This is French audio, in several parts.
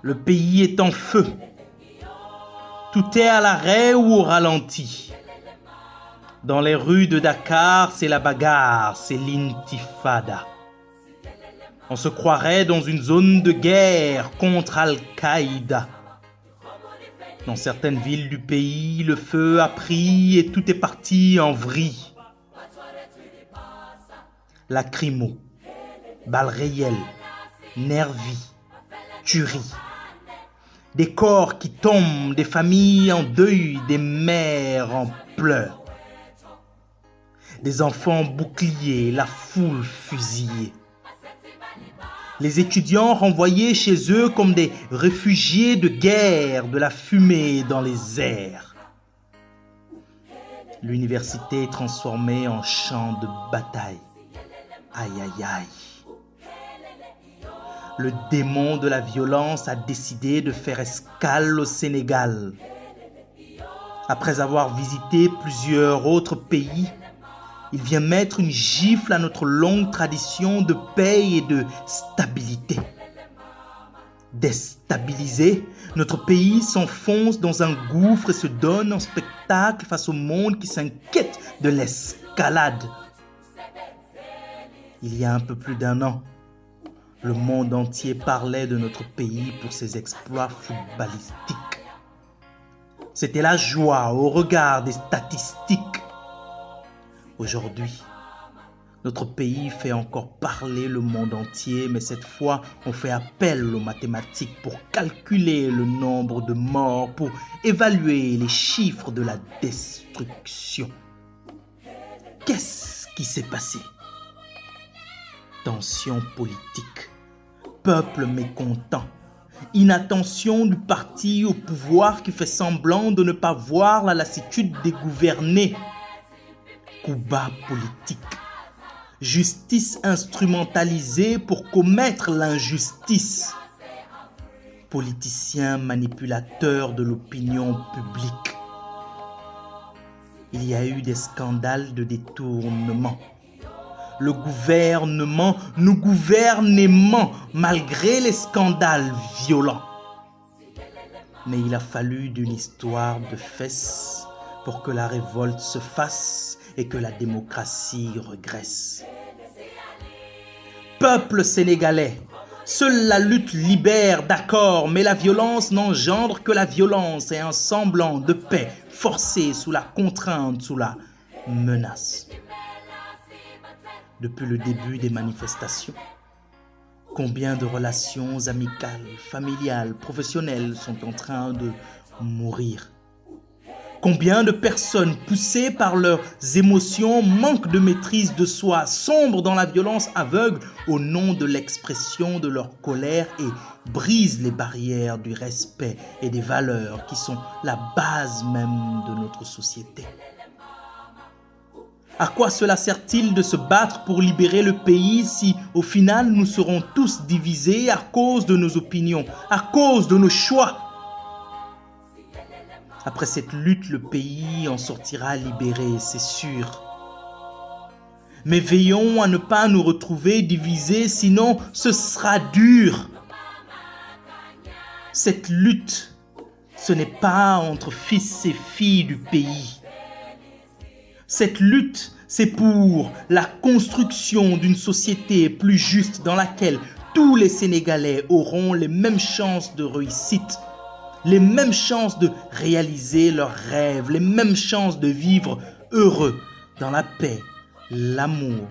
Le pays est en feu. Tout est à l'arrêt ou au ralenti. Dans les rues de Dakar, c'est la bagarre, c'est l'intifada. On se croirait dans une zone de guerre contre Al-Qaïda. Dans certaines villes du pays, le feu a pris et tout est parti en vrille. Lacrymo, balles réelles, nervis, tueries. Des corps qui tombent, des familles en deuil, des mères en pleurs. Des enfants boucliers, la foule fusillée. Les étudiants renvoyés chez eux comme des réfugiés de guerre, de la fumée dans les airs. L'université transformée en champ de bataille. Aïe aïe aïe. Le démon de la violence a décidé de faire escale au Sénégal. Après avoir visité plusieurs autres pays, il vient mettre une gifle à notre longue tradition de paix et de stabilité. Déstabilisé, notre pays s'enfonce dans un gouffre et se donne en spectacle face au monde qui s'inquiète de l'escalade. Il y a un peu plus d'1 an, le monde entier parlait de notre pays pour ses exploits footballistiques. C'était la joie au regard des statistiques. Aujourd'hui, notre pays fait encore parler le monde entier, mais cette fois, on fait appel aux mathématiques pour calculer le nombre de morts, pour évaluer les chiffres de la destruction. Qu'est-ce qui s'est passé? Tension politique, peuple mécontent, inattention du parti au pouvoir qui fait semblant de ne pas voir la lassitude des gouvernés. Coup bas politique, justice instrumentalisée pour commettre l'injustice, politiciens manipulateurs de l'opinion publique. Il y a eu des scandales de détournement. Le gouvernement nous gouvernement malgré les scandales violents. Mais il a fallu d'une histoire de fesses pour que la révolte se fasse et que la démocratie regresse. Peuple sénégalais, seule la lutte libère, d'accord, mais la violence n'engendre que la violence et un semblant de paix forcé sous la contrainte, sous la menace. Depuis le début des manifestations, combien de relations amicales, familiales, professionnelles sont en train de mourir? Combien de personnes poussées par leurs émotions manquent de maîtrise de soi, sombrent dans la violence aveugle au nom de l'expression de leur colère et brisent les barrières du respect et des valeurs qui sont la base même de notre société. À quoi cela sert-il de se battre pour libérer le pays si au final nous serons tous divisés à cause de nos opinions, à cause de nos choix? Après cette lutte, le pays en sortira libéré, c'est sûr. Mais veillons à ne pas nous retrouver divisés, sinon ce sera dur. Cette lutte, ce n'est pas entre fils et filles du pays. Cette lutte, c'est pour la construction d'une société plus juste dans laquelle tous les Sénégalais auront les mêmes chances de réussite, les mêmes chances de réaliser leurs rêves, les mêmes chances de vivre heureux dans la paix, l'amour,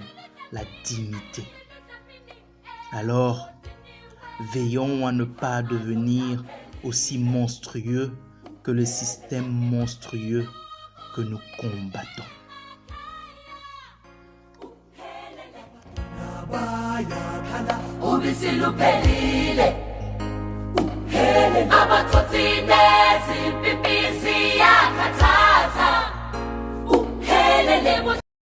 la dignité. Alors, veillons à ne pas devenir aussi monstrueux que le système monstrueux que nous combattons. Abatsotsi nezi pipi